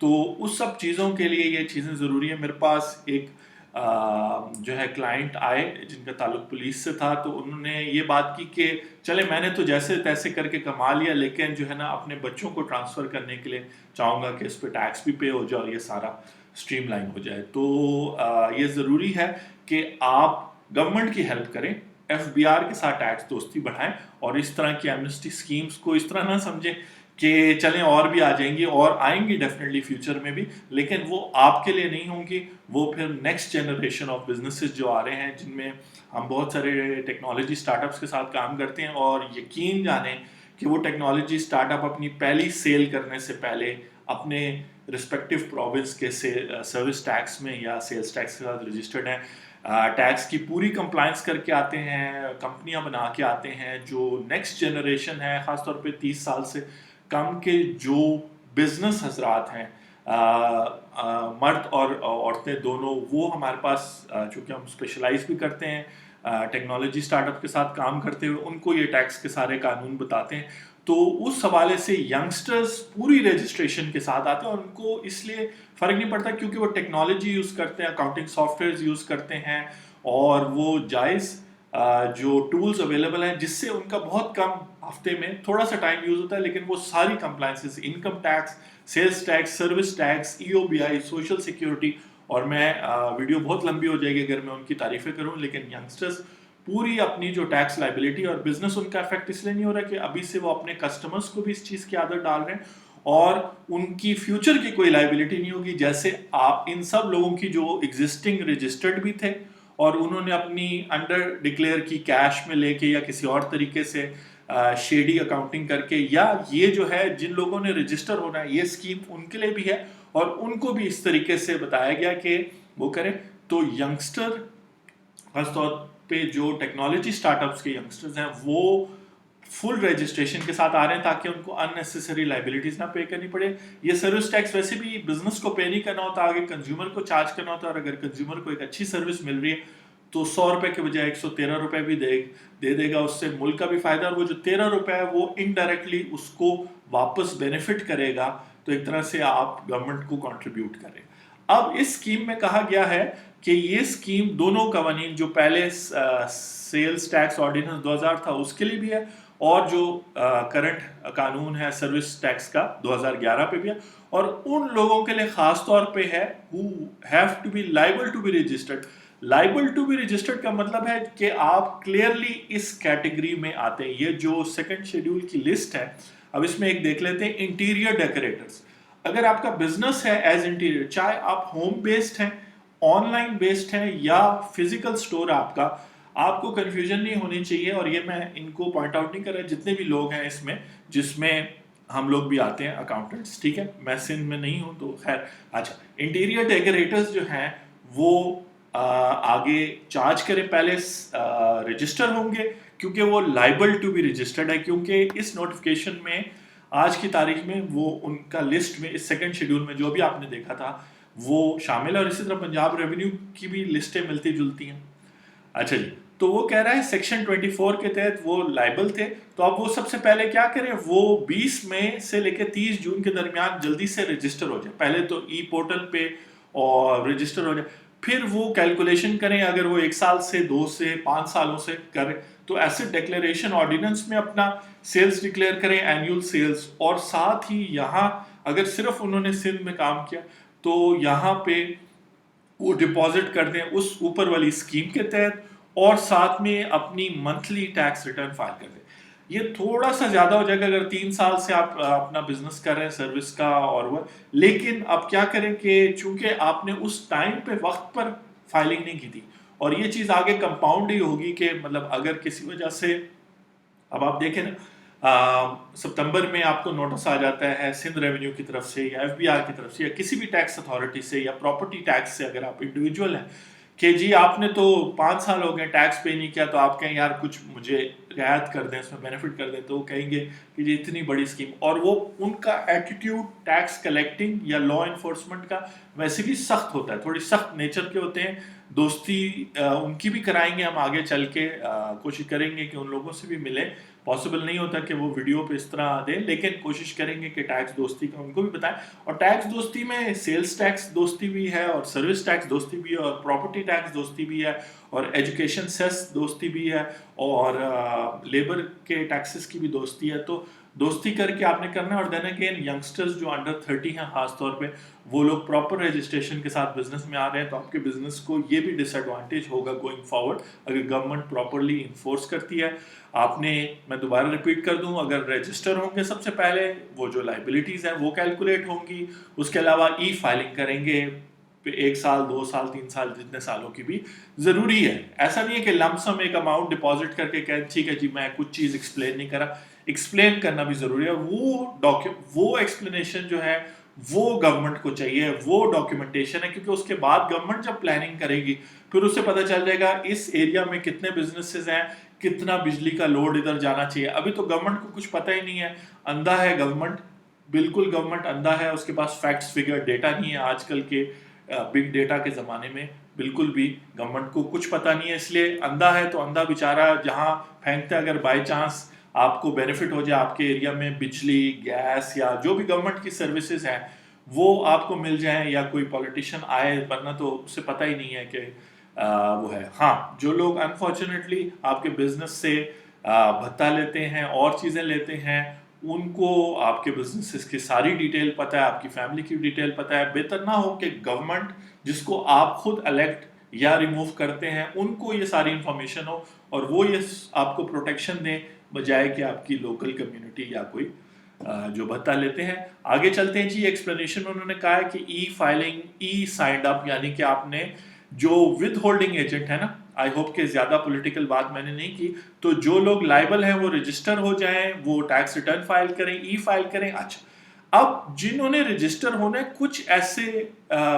[SPEAKER 1] تو اس سب چیزوں کے لیے یہ چیزیں ضروری ہیں. میرے پاس ایک جو ہے کلائنٹ آئے جن کا تعلق پولیس سے تھا, تو انہوں نے یہ بات کی کہ چلے میں نے تو جیسے تیسے کر کے کما لیا, لیکن جو ہے نا اپنے بچوں کو ٹرانسفر کرنے کے لیے چاہوں گا کہ اس پہ ٹیکس بھی پے ہو جائے اور یہ سارا اسٹریم لائن ہو جائے. تو یہ ضروری ہے کہ آپ گورنمنٹ کی ہیلپ کریں, ایف بی آر کے ساتھ ٹیکس دوستی بڑھائیں, اور اس طرح کی ایمنسٹی اسکیمز کو اس طرح نہ سمجھیں کہ چلیں اور بھی آ جائیں گی, اور آئیں گی ڈیفینیٹلی فیوچر میں بھی, لیکن وہ آپ کے لیے نہیں ہوں گی, وہ پھر نیکسٹ جنریشن آف بزنسز جو آ رہے ہیں جن میں ہم بہت سارے ٹیکنالوجی اسٹارٹ اپس کے ساتھ کام کرتے ہیں, اور یقین جانیں کہ وہ ٹیکنالوجی اسٹارٹ اپ اپنی پہلی سیل کرنے سے پہلے اپنے رسپیکٹو پروونس کے سروس ٹیکس میں یا سیلس ٹیکس کے ساتھ رجسٹرڈ ہیں, ٹیکس کی پوری کمپلائنس کر کے آتے ہیں, کمپنیاں بنا کے آتے ہیں. جو نیکسٹ جنریشن ہے خاص طور پہ 30 سال سے کم کے جو بزنس حضرات ہیں, مرد اور عورتیں دونوں, وہ ہمارے پاس چونکہ ہم اسپیشلائز بھی کرتے ہیں ٹیکنالوجی اسٹارٹ اپ کے ساتھ کام کرتے ہوئے, ان کو یہ ٹیکس کے سارے قانون بتاتے ہیں. تو اس حوالے سے ینگسٹرز پوری رجسٹریشن کے ساتھ آتے ہیں, اور ان کو اس لیے فرق نہیں پڑتا کیونکہ وہ ٹیکنالوجی یوز کرتے ہیں, اکاؤنٹنگ سافٹ ویئرز یوز کرتے ہیں, اور وہ جائز جو ٹولز اویلیبل ہیں جس سے ان کا بہت کم ہفتے میں تھوڑا سا ٹائم یوز ہوتا ہے, لیکن وہ ساری compliances, income tax, sales tax, service tax, E O B I, social security, اور میں ویڈیو بہت لمبی ہو جائے گی اگر میں ان کی تعریفیں کروں, لیکن ینگسٹرز پوری اپنی جو ٹیکس لائبلٹی, اور بزنس ان کا افیکٹ اس لیے نہیں ہو رہا کہ ابھی سے وہ اپنے کسٹمرز کو بھی اس چیز کی عادت ڈال رہے ہیں, اور ان کی فیوچر کی کوئی لائبلٹی نہیں ہوگی. جیسے آپ ان سب لوگوں کی جو ایگزسٹنگ رجسٹرڈ بھی تھے اور انہوں نے اپنی انڈر ڈکلیئر کی کیش میں لے کے یا کسی اور طریقے سے شیڈی اکاؤنٹنگ کر کے, یا یہ جو ہے جن لوگوں نے رجسٹر ہونا ہے, یہ اسکیم ان کے لیے بھی ہے اور ان کو بھی اس طریقے سے بتایا گیا کہ وہ کریں. تو ینگسٹر خاص طور پہ جو ٹیکنالوجی اسٹارٹ اپس کے ینگسٹرز ہیں وہ فل رجسٹریشن کے ساتھ آ رہے ہیں تاکہ ان کو ان نیسیسری لائبلٹیز نہ پے کرنی پڑے. یہ سروس ٹیکس ویسے بھی بزنس کو پے نہیں کرنا ہوتا, آگے کنزیومر کو چارج کرنا ہوتا ہے, اور اگر کنزیومر کو ایک اچھی سروس مل رہی ہے تو 100 روپے کے بجائے 113 روپے بھی دے دے گا, اس سے ملک کا بھی فائدہ, اور وہ جو 13 روپے ہے وہ انڈائریکٹلی اس کو واپس بینیفٹ کرے گا, تو ایک طرح سے آپ گورنمنٹ کو کنٹریبیوٹ کریں. اب اس اسکیم میں کہا گیا ہے کہ یہ اسکیم دونوں قوانین, جو پہلے سیلز ٹیکس آرڈیننس 2000 تھا اس کے لیے بھی ہے, اور جو کرنٹ قانون ہے سروس ٹیکس کا 2011 پہ بھی ہے, اور ان لوگوں کے لیے خاص طور پہ ہے who have to be liable to be registered. Liable to be registered کا مطلب ہے کہ آپ کلیئرلی اس کیٹیگری میں آتے ہیں. یہ جو سیکنڈ شیڈول کی لسٹ ہے, اب اس میں ایک دیکھ لیتے ہیں, انٹیریئر ڈیکوریٹرز. اگر آپ کا بزنس ہے ایز انٹیریئر, چاہے آپ ہوم بیسڈ ہیں, آن لائن بیسڈ ہیں, یا فزیکل اسٹور آپ کا, آپ کو کنفیوژن نہیں ہونی چاہیے. اور یہ میں ان کو پوائنٹ آؤٹ نہیں کر رہا, جتنے بھی لوگ ہیں اس میں, جس میں ہم لوگ بھی آتے ہیں اکاؤنٹنٹس, ٹھیک ہے, میں سندھ میں نہیں ہوں تو خیر. اچھا, انٹیریئر ڈیکوریٹرز جو ہیں وہ آگے چارج کریں, پہلے رجسٹر ہوں گے کیونکہ وہ لائبل ٹو بی رجسٹرڈ ہے, کیونکہ اس نوٹیفکیشن میں آج کی تاریخ میں وہ ان کا لسٹ میں اس سیکنڈ شیڈول میں جو بھی آپ نے دیکھا تھا وہ شامل ہے, اور اسی طرح پنجاب ریونیو کی بھی لسٹیں ملتی جلتی ہیں. اچھا جی, تو وہ کہہ رہا ہے سیکشن 24 کے تحت وہ لائبل تھے, تو اب وہ سب سے پہلے کیا کریں, وہ 20 مئی سے لے کے 30 جون کے درمیان جلدی سے رجسٹر ہو جائے. پہلے تو ای پورٹل پہ اور رجسٹر ہو جائے, پھر وہ کیلکولیشن کریں, اگر وہ 1 سال سے 2 سے 5 سالوں سے کریں تو ایسٹ ڈیکلیریشن آرڈیننس میں اپنا سیلز ڈکلیئر کریں, اینیول سیلز, اور ساتھ ہی یہاں اگر صرف انہوں نے سندھ میں کام کیا تو یہاں پہ وہ ڈپازٹ کر دیں اس اوپر والی اسکیم کے تحت, اور ساتھ میں اپنی منتھلی ٹیکس ریٹرن فائل کر دیں. یہ تھوڑا سا زیادہ ہو جائے گا اگر 3 سال سے آپ اپنا بزنس کر رہے ہیں سروس کا, اور وہ, لیکن اب کیا کریں کہ چونکہ آپ نے اس ٹائم پہ وقت پر فائلنگ نہیں کی تھی, اور یہ چیز آگے کمپاؤنڈ ہی ہوگی کہ مطلب اگر کسی وجہ سے, اب آپ دیکھیں نا, ستمبر میں آپ کو نوٹس آ جاتا ہے سندھ ریونیو کی طرف سے یا ایف بی آر کی طرف سے یا کسی بھی ٹیکس اتھارٹی سے یا پراپرٹی ٹیکس سے, اگر آپ انڈیویجول ہیں, کہ جی آپ نے تو 5 سال ہو گئے ٹیکس پے نہیں کیا, تو آپ کہیں یار کچھ مجھے رعایت کر دیں, اس میں بینیفٹ کر دیں, تو وہ کہیں گے کہ جی اتنی بڑی اسکیم. اور وہ ان کا ایٹیٹیوڈ ٹیکس کلیکٹنگ یا لا انفورسمنٹ کا ویسے بھی سخت ہوتا ہے, تھوڑی سخت نیچر کے ہوتے ہیں, دوستی ان کی بھی کرائیں گے ہم آگے چل کے، کوشش کریں گے کہ ان لوگوں سے بھی ملیں. پاسبل نہیں ہوتا کہ وہ ویڈیو پہ اس طرح دیں، لیکن کوشش کریں گے کہ ٹیکس دوستی کا ان کو بھی بتائیں. اور ٹیکس دوستی میں سیلز ٹیکس دوستی بھی ہے، اور سروس ٹیکس دوستی بھی ہے، اور پراپرٹی ٹیکس دوستی بھی ہے، اور ایجوکیشن سیس دوستی بھی ہے، اور لیبر کے ٹیکسز کی بھی دوستی ہے. تو دوستی کر کے آپ نے کرنا ہے. اور دین اگین ینگسٹرز جو انڈر 30 ہیں خاص طور پہ، وہ لوگ پراپر رجسٹریشن کے ساتھ بزنس میں آ رہے ہیں، تو آپ کے بزنس کو یہ بھی ڈس ایڈوانٹیج ہوگا گوئنگ فارورڈ اگر گورنمنٹ پراپرلی انفورس کرتی ہے. آپ نے، میں دوبارہ ریپیٹ کر دوں، اگر رجسٹر ہوں گے سب سے پہلے، وہ جو لائبلٹیز ہیں وہ کیلکولیٹ ہوں گی. اس کے علاوہ ای فائلنگ کریں گے 1 سال 2 سال 3 سال جتنے سالوں کی بھی ضروری ہے. ایسا نہیں ہے کہ لم سم ایک اماؤنٹ ڈپازٹ کر کے کہ ٹھیک ہے جی میں کچھ چیز ایکسپلین نہیں کرا. ایکسپلین کرنا بھی ضروری ہے. وہ ایکسپلینیشن جو ہے وہ گورنمنٹ کو چاہیے، وہ ڈاکیومنٹیشن ہے، کیونکہ اس کے بعد گورنمنٹ جب پلاننگ کرے گی پھر اس سے پتہ چل جائے گا اس ایریا میں کتنے بزنسز ہیں، کتنا بجلی کا لوڈ ادھر جانا چاہیے. ابھی تو گورنمنٹ کو کچھ پتہ ہی نہیں ہے، اندھا ہے گورنمنٹ، بالکل گورنمنٹ اندھا ہے. اس کے پاس فیکٹس فگر ڈیٹا نہیں ہے. آج کل کے بگ ڈیٹا کے زمانے میں بالکل بھی گورنمنٹ کو کچھ پتہ نہیں ہے، اس لیے اندھا ہے. تو اندھا بیچارہ جہاں پھینکتا ہے، اگر بائی چانس آپ کو بینیفٹ ہو جائے، آپ کے ایریا میں بجلی، گیس یا جو بھی گورنمنٹ کی سروسز ہیں وہ آپ کو مل جائیں، یا کوئی پولیٹیشین آئے، ورنہ تو اسے پتہ ہی نہیں ہے کہ وہ ہے. ہاں، جو لوگ انفارچونیٹلی آپ کے بزنس سے بھتہ لیتے ہیں اور چیزیں لیتے ہیں، ان کو آپ کے بزنسز کی ساری ڈیٹیل پتہ ہے، آپ کی فیملی کی ڈیٹیل پتہ ہے. بہتر نہ ہو کہ گورنمنٹ جس کو آپ خود الیکٹ یا ریموو کرتے ہیں ان کو یہ ساری انفارمیشن ہو، اور وہ یہ آپ کو پروٹیکشن دیں، بجائے کہ آپ کی لوکل کمیونٹی یا کوئی جو بھتہ لیتے ہیں. آگے چلتے ہیں جی. ایکسپلینیشن میں انہوں نے کہا ہے کہ ای فائلنگ، ای سائنڈ اپ، یعنی کہ آپ نے جو ود ہولڈنگ ایجنٹ ہے نا، آئی ہوپ کہ زیادہ پولیٹیکل بات میں نے نہیں کی، تو جو لوگ لائبل ہیں وہ رجسٹر ہو جائیں، وہ ٹیکس ریٹرن فائل کریں، ای فائل کریں. اچھا، اب جنہوں نے رجسٹر ہونا ہے، کچھ ایسے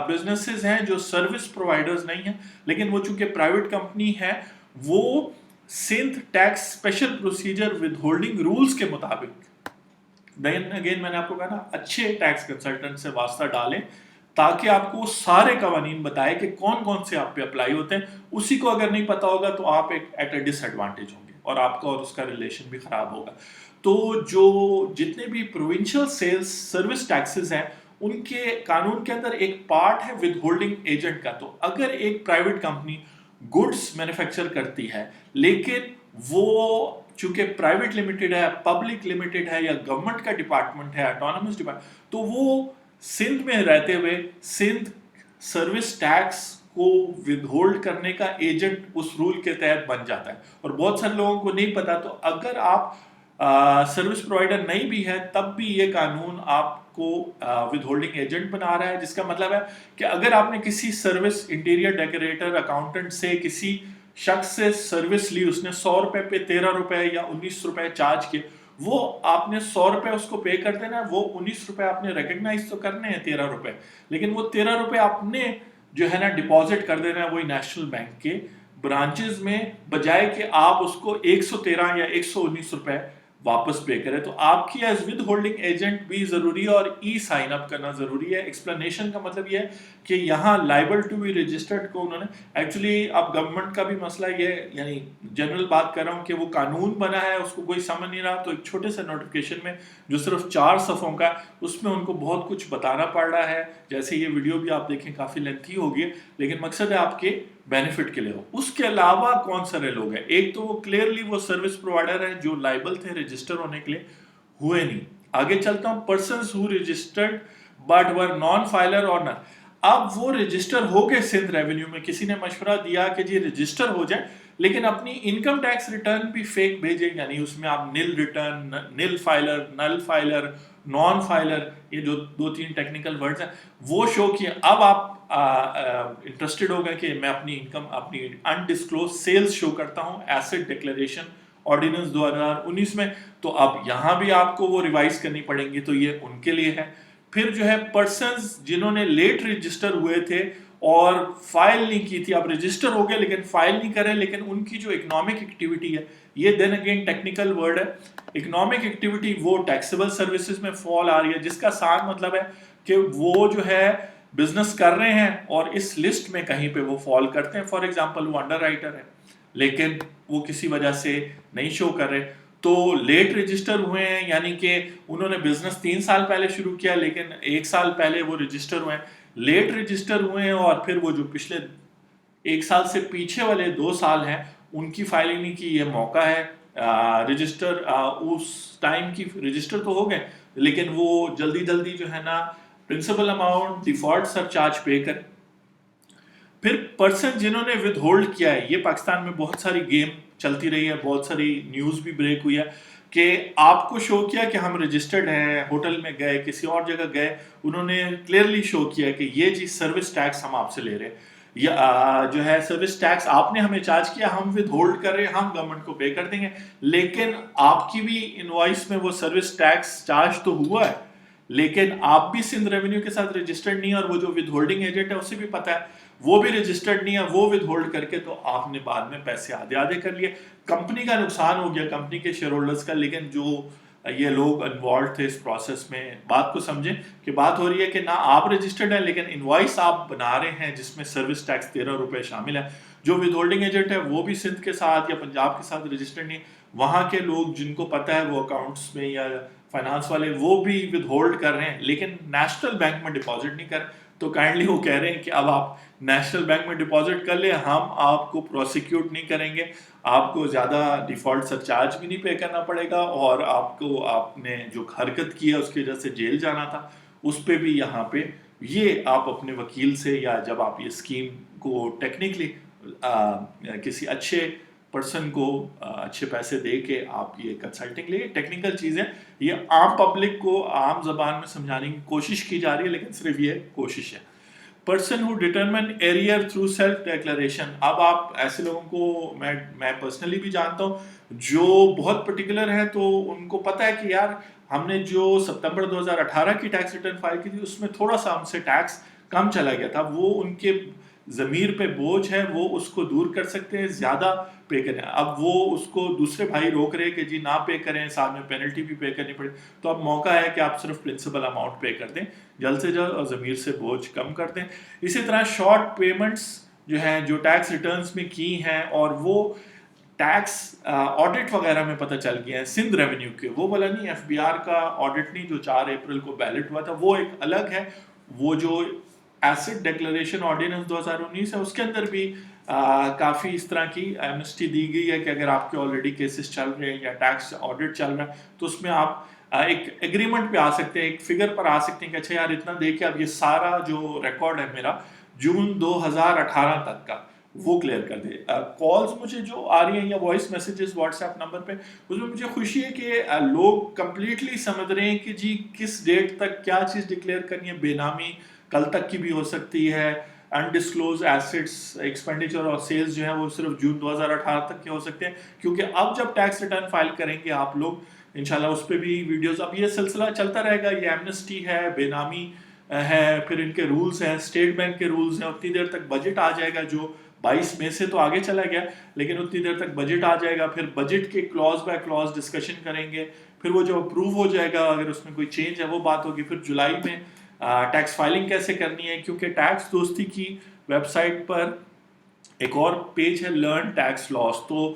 [SPEAKER 1] بزنسز ہیں جو سروس پرووائڈرز نہیں ہیں، لیکن وہ چونکہ پرائیویٹ کمپنی ہے، وہ Sindh tax special procedure withholding rules کے مطابق، دین اگین میں نے آپ کو کہا نا، اچھے ٹیکس کنسلٹنٹ سے واسطہ ڈالیں تاکہ آپ کو سارے قوانین بتائے کہ کون کون سے آپ پہ اپلائی ہوتے ہیں. اسی کو اگر نہیں پتا ہوگا تو آپ ایک ایٹ اے ڈس ایڈوانٹیج ہوں گے، اور آپ کا اور اس کا ریلیشن بھی خراب ہوگا. تو جو جتنے بھی پروونشل سیلز سروس ٹیکسز ہیں، ان کے قانون کے اندر ایک پارٹ ہے ود ہولڈنگ ایجنٹ کا. تو اگر ایک پرائیویٹ کمپنی گڈس مینوفیکچر کرتی ہے، لیکن وہ چونکہ پرائیویٹ لمیٹڈ ہے، پبلک لمیٹڈ ہے، یا گورنمنٹ کا ڈپارٹمنٹ ہے، آٹونومس ڈپارٹمنٹ، تو وہ سندھ میں رہتے ہوئے سندھ سروس ٹیکس کو ود ہولڈ کرنے کا ایجنٹ اس رول کے تحت بن جاتا ہے. اور بہت سارے لوگوں کو نہیں پتا. تو اگر آپ سروس پرووائڈر نہیں بھی ہے، تب بھی یہ قانون آپ کو ود ہولڈنگ ایجنٹ بنا رہا ہے، جس کا مطلب ہے کہ اگر آپ نے کسی سروس انٹیریئر ڈیکوریٹر اکاؤنٹنٹ سے کسی شخص سے سروس لی، اس نے 100 روپے پہ 13 روپے یا 19 روپے چارج کیے، وہ آپ نے 100 روپے اس کو پے کر دینا ہے، وہ 19 روپے آپ نے ریکگنائز تو کرنے ہیں 13 روپے، لیکن وہ 13 روپے آپ نے جو ہے نا ڈپازٹ کر دینا ہے وہی نیشنل بینک کے برانچز میں، بجائے کہ آپ اس کو 113 یا 119 روپے واپس پے کریں. تو آپ کی ایز ود ہولڈنگ ایجنٹ بھی ضروری ہے، اور ای سائن اپ کرنا ضروری ہے. ایکسپلینیشن کا مطلب یہ ہے کہ یہاں لائبل ٹو بی رجسٹرڈ کو انہوں نے ایکچولی، اب گورنمنٹ کا بھی مسئلہ یہ، یعنی جنرل بات کر رہا ہوں کہ وہ قانون بنا ہے، اس کو کوئی سمجھ نہیں رہا، تو ایک چھوٹے سے نوٹیفکیشن میں جو صرف 4 صفحوں کا، اس میں ان کو بہت کچھ بتانا پڑ رہا ہے. جیسے یہ ویڈیو بھی آپ دیکھیں کافی لینتھی ہوگی، لیکن مقصد ہے آپ کے بینیفٹ کے لیے ہو. اس کے علاوہ کون سارے لوگ ہیں؟ ایک تو وہ کلیئرلی وہ سروس پرووائڈر ہیں جو لائبل تھے رجسٹر ہونے کے لیے، ہوئے نہیں. آگے چلتا ہوں. Persons who registered but were non filer اور نہ. اب وہ رجسٹر ہو گئے سندھ ریونیو میں، کسی نے مشورہ دیا کہ جی رجسٹر ہو جائے، لیکن اپنی انکم ٹیکس ریٹرن بھی فیک بھیجیں، یعنی اس میں آپ نل ریٹرن، نل فائلر، نل فائلر، نان فائلر، یہ جو 2-3 ٹیکنیکل ورڈز ہیں وہ شو کیے. اب آپ انٹرسٹڈ ہو گئے کہ میں اپنی انکم، اپنی انڈسکلوز سیلز شو کرتا ہوں ایسٹ ڈکلیریشن آرڈیننس 2019 میں، تو اب یہاں بھی آپ کو وہ ریوائز کرنی پڑیں گی، تو یہ ان کے لیے ہے. پھر جو ہے پرسنز جنہوں نے لیٹ رجسٹر ہوئے تھے اور فائل نہیں کی تھی، اب رجسٹر ہو گئے لیکن فائل نہیں کرے، لیکن ان کی جو اکنامک ایکٹیویٹی ہے، یہ دین اگین ٹیکنیکل ورڈ ہے. اکنامک ایکٹیویٹی وہ ٹیکسیبل سروسز میں فال آ رہی ہے، جس کا ساتھ مطلب ہے کہ وہ جو ہے بزنس کر رہے ہیں اور اس لسٹ میں کہیں پہ وہ فال کرتے ہیں. فار ایگزامپل وہ انڈر رائٹر ہے لیکن وہ کسی وجہ سے نہیں شو کر رہے تو لیٹ رجسٹر ہوئے ہیں, یعنی کہ انہوں نے بزنس 3 سال پہلے شروع کیا لیکن 1 سال پہلے وہ رجسٹر ہوئے ہیں, لیٹ رجسٹر ہوئے ہیں, اور پھر وہ جو پچھلے 1 سال سے پیچھے والے 2 سال ہیں ان کی فائلنگ کی یہ موقع ہے. رجسٹر اس ٹائم کی رجسٹر تو ہو گئے لیکن وہ جلدی جو ہے نا پرنسپل اماؤنٹ ڈیفالٹ سر چارج پے کریں. پھر پرسن جنہوں نے ود ہولڈ کیا ہے, یہ پاکستان میں بہت ساری گیم چلتی رہی ہے, بہت ساری نیوز بھی بریک ہوئی ہے کہ آپ کو شو کیا کہ ہم رجسٹرڈ ہیں, ہوٹل میں گئے, کسی اور جگہ گئے, انہوں نے کلیئرلی شو کیا کہ یہ جی سروس ٹیکس ہم آپ سے لے رہے ہیں, یا جو ہے سروس ٹیکس آپ نے ہمیں چارج کیا, ہم ود ہولڈ کر رہے ہیں, ہم گورنمنٹ کو پے کر دیں گے, لیکن آپ کی بھی انوائس میں وہ سروس ٹیکس چارج تو ہوا ہے لیکن آپ بھی سندھ ریونیو کے ساتھ رجسٹرڈ نہیں, اور وہ جو ود ہولڈنگ ایجنٹ ہے اسے بھی پتا ہے وہ بھی رجسٹرڈ نہیں ہے, وہ ود ہولڈ کر کے تو آپ نے بعد میں پیسے آدھے کر لیے. کمپنی کا نقصان ہو گیا, کمپنی کے شیئر ہولڈرز کا, لیکن جو یہ لوگ انوالوڈ تھے اس پروسیس میں, بات کو سمجھیں کہ بات ہو رہی ہے کہ نہ آپ رجسٹرڈ ہیں لیکن انوائس آپ بنا رہے ہیں جس میں سروس ٹیکس 13 روپے شامل ہے. جو ود ہولڈنگ ایجنٹ ہے وہ بھی سندھ کے ساتھ یا پنجاب کے ساتھ رجسٹرڈ نہیں, وہاں کے لوگ جن کو پتہ ہے وہ اکاؤنٹس میں یا فائنانس والے وہ بھی ود ہولڈ کر رہے ہیں لیکن نیشنل بینک میں ڈپازٹ نہیں کر رہے, تو کائنڈلی وہ کہہ رہے ہیں کہ اب آپ نیشنل بینک میں ڈپازٹ کر لیں, ہم آپ کو پروسیکیوٹ نہیں کریں گے, آپ کو زیادہ ڈیفالٹ سر چارج بھی نہیں پے کرنا پڑے گا, اور آپ کو آپ نے جو حرکت کی ہے اس کی وجہ سے جیل جانا تھا اس پہ بھی یہاں پہ یہ آپ اپنے وکیل سے یا جب آپ یہ اسکیم کو ٹیکنیکلی کسی اچھے پرسن کو اچھے پیسے دے کے آپ یہ کنسلٹنگ لے, ٹیکنیکل چیزیں یہ عام پبلک کو عام زبان میں سمجھانے کی کوشش کی جا رہی ہے لیکن صرف یہ کوشش ہے. Person who determine arrear through self declaration, اب آپ ایسے لوگوں کو میں پرسنلی بھی جانتا ہوں جو بہت پرٹیکولر ہے, تو ان کو پتہ ہے کہ یار ہم نے جو ستمبر 2018 کی ٹیکس ریٹرن فائل کی تھی اس میں تھوڑا سا ہم سے ٹیکس کم چلا گیا تھا, وہ ان کے ضمیر پہ بوجھ ہے, وہ اس کو دور کر سکتے ہیں, زیادہ پے کریں. اب وہ اس کو دوسرے بھائی روک رہے کہ جی نہ پے کریں, ساتھ میں پینلٹی بھی پے کرنی پڑے, تو اب موقع ہے کہ آپ صرف پرنسپل اماؤنٹ پے کر دیں جلد سے جلد اور ضمیر سے بوجھ کم کر دیں. اسی طرح شارٹ پیمنٹس جو ہیں جو ٹیکس ریٹرنز میں کی ہیں اور وہ ٹیکس آڈٹ وغیرہ میں پتہ چل گیا ہے سندھ ریونیو کے, وہ والا نہیں, ایف بی آر کا آڈٹ نہیں جو 4 اپریل کو بیلٹ ہوا تھا, وہ ایک الگ ہے. وہ جو ایسٹ ڈیکلریشن آرڈیننس 2019 ہے اس کے اندر بھی کافی اس طرح کی ایمنسٹی دی گئی ہے کہ اگر آپ کے آلریڈی کیسز چل رہے ہیں یا ٹیکس آڈٹ چل رہا ہے تو اس میں آپ ایک ایگریمنٹ پہ آ سکتے ہیں, ایک فگر پر آ سکتے ہیں کہ اچھا یار اتنا دے کے اب یہ سارا جو ریکارڈ ہے میرا جون 2018 تک کا وہ کلیئر کر دے. کالز مجھے جو آ رہی ہیں یا voice messages WhatsApp number پہ, اس میں مجھے خوشی ہے کہ لوگ کمپلیٹلی سمجھ رہے ہیں کہ جی کس ڈیٹ تک کیا چیز ڈکلیئر کرنی ہے. بے نامی کل تک کی بھی ہو سکتی ہے, انڈسکلوز ایسٹس ایکسپینڈیچر اور سیلز جو ہیں وہ صرف جون 2018 تک کے ہو سکتے ہیں, کیونکہ اب جب ٹیکس ریٹرن فائل کریں گے آپ لوگ انشاءاللہ اس پہ بھی ویڈیوز, اب یہ سلسلہ چلتا رہے گا. یہ ایمنسٹی ہے, بے نامی ہے, پھر ان کے رولز ہیں, اسٹیٹ بینک کے رولز ہیں, اتنی دیر تک بجٹ آ جائے گا جو 22 مئی سے تو آگے چلا گیا لیکن اتنی دیر تک بجٹ آ جائے گا, پھر بجٹ کے کلاز بائی کلاز ڈسکشن کریں گے, پھر وہ جو اپروو ہو جائے گا اگر اس میں کوئی چینج ہے وہ بات ہوگی, پھر جولائی میں ٹیکس فائلنگ کیسے کرنی ہے. کیونکہ ٹیکس دوستی کی ویب سائٹ پر ایک اور پیج ہے لرن ٹیکس لاس, تو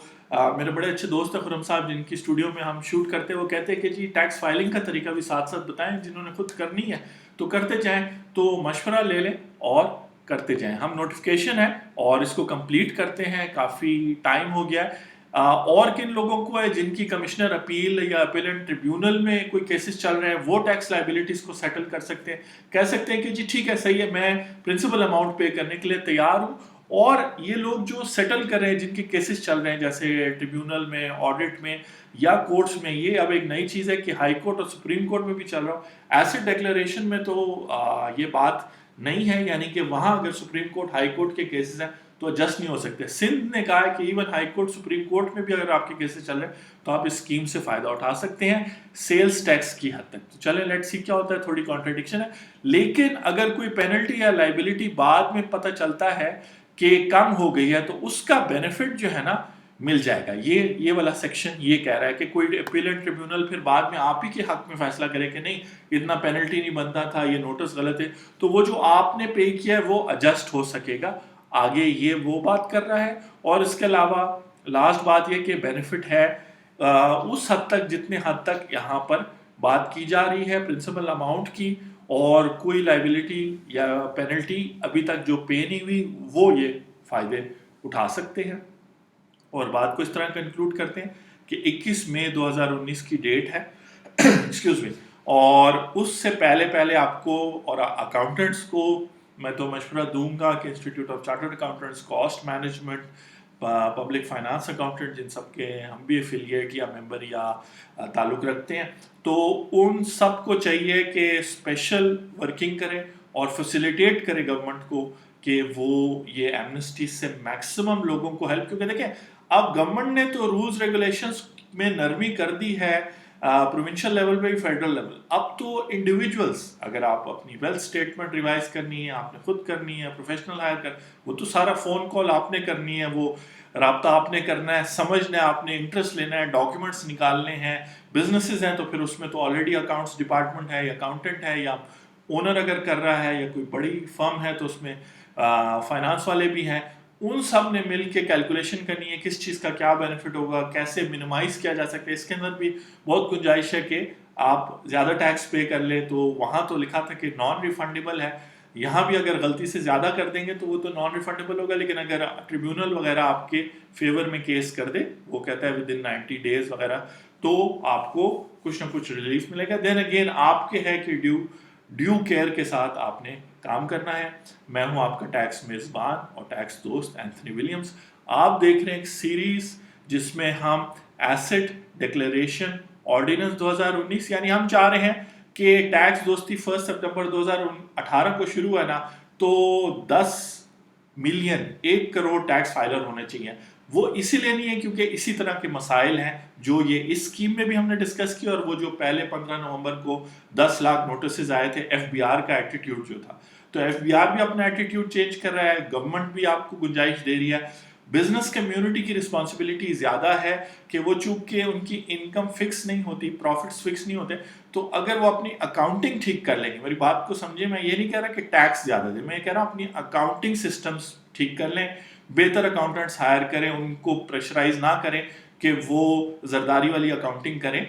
[SPEAKER 1] میرے بڑے اچھے دوست ہیں خرم صاحب جن کی اسٹوڈیو میں ہم شوٹ کرتے ہیں, وہ کہتے ہیں کہ جی ٹیکس فائلنگ کا طریقہ بھی ساتھ ساتھ بتائیں, جنہوں نے خود کرنی ہے تو کرتے جائیں, تو مشورہ لے لیں اور کرتے جائیں. ہم نوٹیفیکیشن ہے اور اس کو کمپلیٹ کرتے ہیں, کافی ٹائم ہو گیا ہے. اور کن لوگوں کو ہے جن کی کمشنر اپیل یا اپیلنٹ ٹریبیونل میں کوئی کیسز چل رہے ہیں وہ ٹیکس لائبلٹیز کو سیٹل کر سکتے ہیں, کہہ سکتے ہیں کہ جی ٹھیک ہے صحیح ہے میں پرنسپل اماؤنٹ پے کرنے کے لیے تیار ہوں. اور یہ لوگ جو سیٹل کر رہے ہیں جن کے کیسز چل رہے ہیں جیسے ٹریبیونل میں, آڈٹ میں یا کورٹس میں, یہ اب ایک نئی چیز ہے کہ ہائی کورٹ اور سپریم کورٹ میں بھی چل رہا ہو. ایسٹ ڈیکلریشن میں تو یہ بات نہیں ہے, یعنی کہ وہاں اگر سپریم کورٹ ہائی کورٹ کے کیسز ہیں تو ایڈجسٹ نہیں ہو سکتے. سندھ نے کہا ہے کہ even high court supreme court میں بھی اگر آپ کے کیسز چل رہے ہیں تو آپ اس اسکیم سے فائدہ اٹھا سکتے ہیں سیلز ٹیکس کی حد تک. تو چلیں لیٹ سی کیا ہوتا ہے, تھوڑی کانٹرڈکشن ہے, لیکن اگر کوئی پینلٹی یا لائبلٹی بعد میں پتہ چلتا ہے کہ کم ہو گئی ہے تو اس کا بینیفٹ جو ہے نا مل جائے گا. یہ والا سیکشن یہ کہہ رہا ہے کہ کوئی اپیلنٹ ٹریبیونل پھر بعد میں آپ ہی کے حق میں فیصلہ کرے کہ نہیں اتنا پینلٹی نہیں بنتا تھا, یہ نوٹس غلط ہے, تو وہ جو آپ نے پے کیا ہے وہ ایڈجسٹ ہو سکے گا آگے. یہ وہ بات کر رہا ہے. اور اس کے علاوہ لاسٹ بات یہ کہ بینیفٹ ہے اس حد تک جتنے حد تک یہاں پر بات کی جا رہی ہے پرنسپل اماؤنٹ کی, اور کوئی لائبلٹی یا پینلٹی ابھی تک جو پے نہیں ہوئی وہ یہ فائدے اٹھا سکتے ہیں. اور بات کو اس طرح کنکلوڈ کرتے ہیں کہ 21 مئی 2019 کی ڈیٹ ہے ایکسکیوز می, اور اس سے پہلے آپ کو اور اکاؤنٹنٹس کو میں تو مشورہ دوں گا کہ institute of chartered accountants, cost management, public finance accountant جن سب کے ہم بھی ایفیلیٹ یا ممبر یا تعلق رکھتے ہیں, تو ان سب کو چاہیے کہ اسپیشل ورکنگ کرے اور فیسیلیٹیٹ کرے گورنمنٹ کو کہ وہ یہ ایمنسٹی سے میکسیمم لوگوں کو ہیلپ, کیونکہ دیکھیں اب گورنمنٹ نے تو رولز ریگولیشنز میں نرمی کر دی ہے پروونشل لیول پہ بھی فیڈرل لیول. اب تو انڈیویجولس اگر آپ اپنی ویلتھ اسٹیٹمنٹ ریوائز کرنی ہے, آپ نے خود کرنی ہے, پروفیشنل ہائر کر, وہ تو سارا فون کال آپ نے کرنی ہے, وہ رابطہ آپ نے کرنا ہے, سمجھنا ہے آپ نے, انٹرسٹ لینا ہے, ڈاکیومنٹس نکالنے ہیں. بزنسز ہیں تو پھر اس میں تو آلریڈی اکاؤنٹس ڈپارٹمنٹ ہے یا اکاؤنٹنٹ ہے, یا اونر اگر کر رہا ہے, یا کوئی بڑی فرم ہے تو اس میں فائنانس والے بھی ہیں. ان سب نے مل کے کیلکولیشن کرنی ہے کس چیز کا کیا بینیفٹ ہوگا, کیسے منیمائز کیا جا سکتا ہے. اس کے اندر بھی بہت گنجائش ہے کہ آپ زیادہ ٹیکس پے کر لیں, تو وہاں تو لکھا تھا کہ نان ریفنڈیبل ہے, یہاں بھی اگر غلطی سے زیادہ کر دیں گے تو وہ تو نان ریفنڈیبل ہوگا, لیکن اگر ٹریبیونل وغیرہ آپ کے فیور میں کیس کر دے, وہ کہتا ہے ود ان 90 days وغیرہ, تو آپ کو کچھ نہ کچھ ریلیف ملے گا. دین اگین آپ کے ہے کہ ڈیو کیئر کے ساتھ آپ نے کام کرنا ہے. میں ہوں آپ کا ٹیکس میزبان اور ٹیکس دوست اینتھنی ولیمز. آپ دیکھ رہے ہیں ایک سیریز جس میں ہم ایسٹ ڈکلیریشن آرڈیننس 2019, یعنی ہم چاہ رہے ہیں کہ ٹیکس دوستی 1 سپٹمبر 2018 کو شروع ہے نا, تو 10 ملین 1 کروڑ ٹیکس فائلر ہونے چاہیے. وہ اسی لیے نہیں ہے کیونکہ اسی طرح کے مسائل ہیں جو یہ اس اسکیم میں بھی ہم نے ڈسکس کیا, اور وہ جو پہلے 15 نومبر کو 10 لاکھ نوٹسز آئے تھے, ایف بی آر کا ایٹیٹیوڈ جو تھا, تو ایف بی آر بھی اپنا ایٹیٹیوڈ چینج کر رہا ہے, گورنمنٹ بھی آپ کو گنجائش دے رہی ہے. بزنس کمیونٹی کی رسپانسبلٹی زیادہ ہے کہ وہ چونکہ ان کی انکم فکس نہیں ہوتی, پروفٹس فکس نہیں ہوتے, تو اگر وہ اپنی اکاؤنٹنگ ٹھیک کر لیں گے, میری بات کو سمجھے, میں یہ نہیں کہہ رہا کہ ٹیکس زیادہ دیں, میں یہ کہہ رہا ہوں اپنی اکاؤنٹنگ سسٹمز ٹھیک کر لیں, بہتر اکاؤنٹنٹس ہائر کریں, ان کو پریشرائز نہ کریں کہ وہ زرداری والی اکاؤنٹنگ کریں.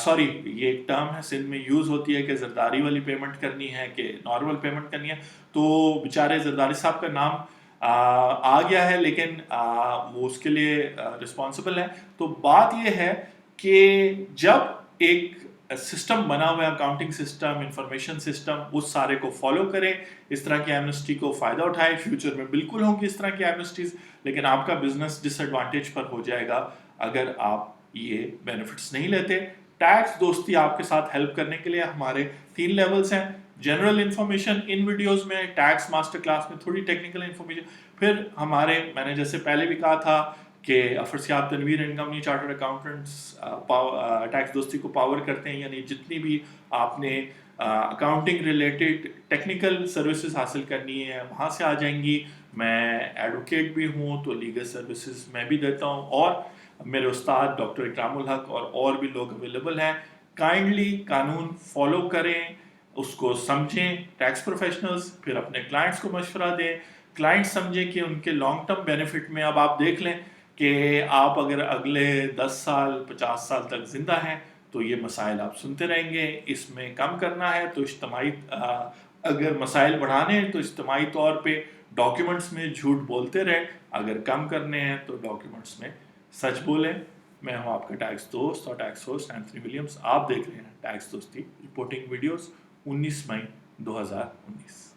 [SPEAKER 1] سوری, یہ ایک ٹرم ہے سندھ میں یوز ہوتی ہے کہ زرداری والی پیمنٹ کرنی ہے کہ نارمل پیمنٹ کرنی ہے, تو بیچارے زرداری صاحب کا نام آ گیا ہے, لیکن وہ اس کے لیے رسپانسبل ہے. تو بات یہ ہے کہ جب ایک سسٹم بنا ہوا ہے, اکاؤنٹنگ سسٹم, انفارمیشن سسٹم, اس سارے کو فالو کریں, اس طرح کی ایمنسٹی کو فائدہ اٹھائیں. فیوچر میں بالکل ہوں گی اس طرح کی ایمنسٹیز, لیکن آپ کا بزنس ڈس ایڈوانٹیج پر ہو جائے گا اگر آپ یہ بینیفٹس نہیں لیتے. ٹیکس دوستی آپ کے ساتھ ہیلپ کرنے کے لیے ہمارے 3 لیولز ہیں. جنرل انفارمیشن ان ویڈیوز میں, ٹیکس ماسٹر کلاس میں تھوڑی ٹیکنیکل انفارمیشن, پھر ہمارے میں نے جیسے پہلے بھی کہا تھا کہ Afrasiab Tanveer and company chartered accountants tax دوستی کو پاور کرتے ہیں, یعنی جتنی بھی آپ نے اکاؤنٹنگ ریلیٹڈ ٹیکنیکل سروسز حاصل کرنی ہے وہاں سے آ جائیں گی. میں ایڈوکیٹ بھی ہوں تو لیگل سروسز میں بھی دیتا ہوں, اور میرے استاد ڈاکٹر اکرام الحق اور بھی لوگ اویلیبل ہیں. کائنڈلی قانون فالو کریں, اس کو سمجھیں ٹیکس پروفیشنلز, پھر اپنے کلائنٹس کو مشورہ دیں, کلائنٹ سمجھیں کہ ان کے لانگ ٹرم بینیفٹ میں. اب آپ دیکھ لیں کہ آپ اگر اگلے 10 سال 50 سال تک زندہ ہیں تو یہ مسائل آپ سنتے رہیں گے. اس میں کم کرنا ہے تو اجتماعی, اگر مسائل بڑھانے ہیں تو اجتماعی طور پہ ڈاکیومنٹس میں جھوٹ بولتے رہے, اگر کم کرنے ہیں تو ڈاکیومنٹس میں سچ بولیں. میں ہوں آپ کا ٹیکس دوست اور ٹیکس ہوسٹ اینتھنی ولیمز. آپ دیکھ رہے ہیں ٹیکس دوستی رپورٹنگ ویڈیوز 19 مئی 2019.